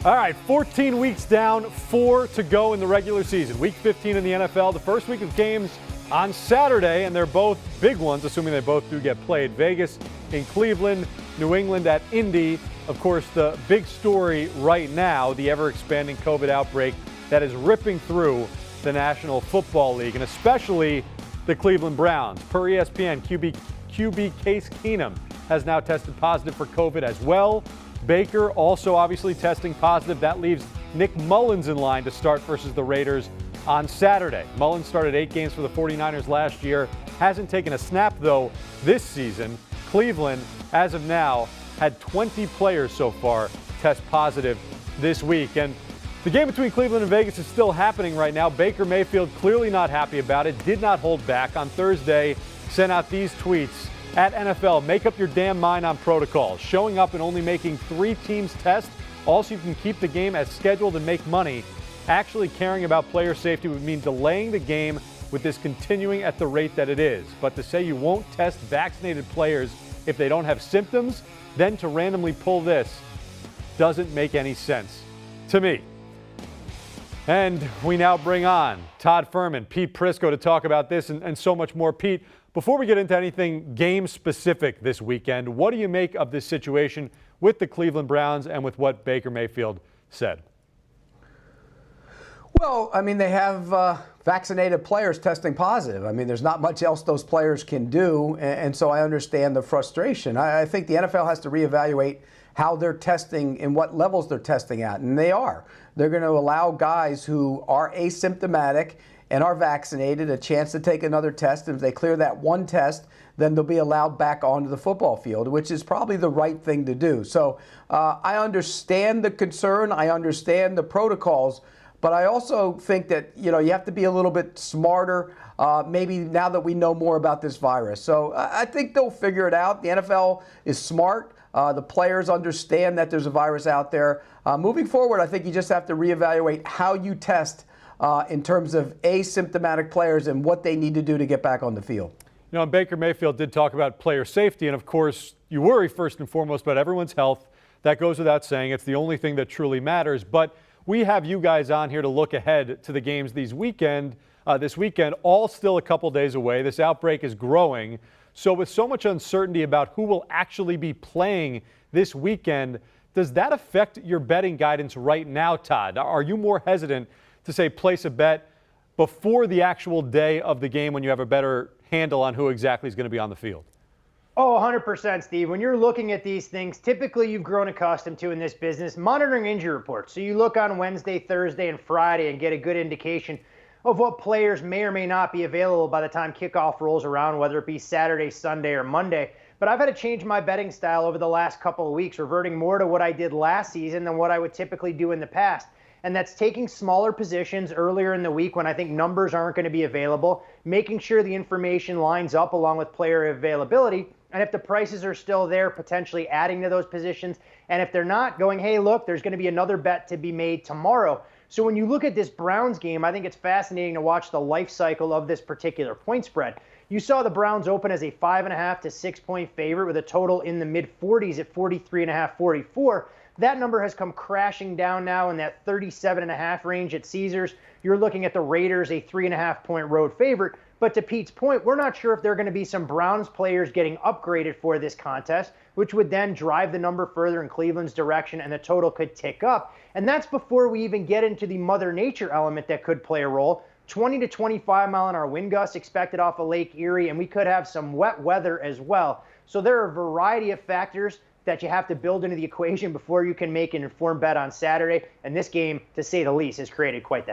All right, 14 weeks down, 4 to go in the regular season. Week 15 in the NFL, the first week of games on Saturday, and they're both big ones, assuming they both do get played. Vegas in Cleveland, New England at Indy. Of course, the big story right now, the ever-expanding COVID outbreak that is ripping through the National Football League, and especially the Cleveland Browns. Per ESPN, QB Case Keenum has now tested positive for COVID as well. Baker also obviously testing positive. That leaves Nick Mullins in line to start versus the Raiders on Saturday. Mullins started 8 games for the 49ers last year. Hasn't taken a snap, though, this season. Cleveland, as of now, had 20 players so far test positive this week. And the game between Cleveland and Vegas is still happening right now. Baker Mayfield clearly not happy about it, did not hold back. On Thursday, sent out these tweets. At NFL, make up your damn mind on protocols. Showing up and only making 3 teams test. Also, you can keep the game as scheduled and make money. Actually caring about player safety would mean delaying the game with this continuing at the rate that it is. But to say you won't test vaccinated players if they don't have symptoms, then to randomly pull this doesn't make any sense to me. And we now bring on Todd Fuhrman, Pete Prisco to talk about this and so much more. Pete, before we get into anything game-specific this weekend, what do you make of this situation with the Cleveland Browns and with what Baker Mayfield said? Well, I mean, they have vaccinated players testing positive. I mean, there's not much else those players can do, and so I understand the frustration. I think the NFL has to reevaluate how they're testing and what levels they're testing at, and they are. They're going to allow guys who are asymptomatic and are vaccinated a chance to take another test. And if they clear that one test, then they'll be allowed back onto the football field, which is probably the right thing to do. So I understand the concern. I understand the protocols. But I also think that, you have to be a little bit smarter, maybe now that we know more about this virus. So I think they'll figure it out. The NFL is smart. The players understand that there's a virus out there. Moving forward, I think you just have to reevaluate how you test in terms of asymptomatic players and what they need to do to get back on the field. And Baker Mayfield did talk about player safety, and of course, you worry first and foremost about everyone's health. That goes without saying. It's the only thing that truly matters. But we have you guys on here to look ahead to the games this weekend, all still a couple days away. This outbreak is growing. So with so much uncertainty about who will actually be playing this weekend, does that affect your betting guidance right now, Todd? Are you more hesitant to say place a bet before the actual day of the game when you have a better handle on who exactly is going to be on the field? Oh, 100%, Steve. When you're looking at these things, typically you've grown accustomed to in this business monitoring injury reports. So you look on Wednesday, Thursday, and Friday and get a good indication of what players may or may not be available by the time kickoff rolls around, whether it be Saturday, Sunday, or Monday. But I've had to change my betting style over the last couple of weeks, reverting more to what I did last season than what I would typically do in the past. And that's taking smaller positions earlier in the week when I think numbers aren't going to be available, making sure the information lines up along with player availability. And if the prices are still there, potentially adding to those positions. And if they're not, going, hey, look, there's going to be another bet to be made tomorrow. So when you look at this Browns game, I think it's fascinating to watch the life cycle of this particular point spread. You saw the Browns open as a 5.5 to 6 point favorite with a total in the mid 40s at 43.5, 44. That number has come crashing down now in that 37.5 range at Caesars. You're looking at the Raiders, a 3.5 point road favorite. But to Pete's point, we're not sure if there are going to be some Browns players getting upgraded for this contest, which would then drive the number further in Cleveland's direction and the total could tick up. And that's before we even get into the Mother Nature element that could play a role. 20 to 25 mile an hour wind gusts expected off of Lake Erie, and we could have some wet weather as well. So there are a variety of factors that you have to build into the equation before you can make an informed bet on Saturday. And this game, to say the least, has created quite the headache.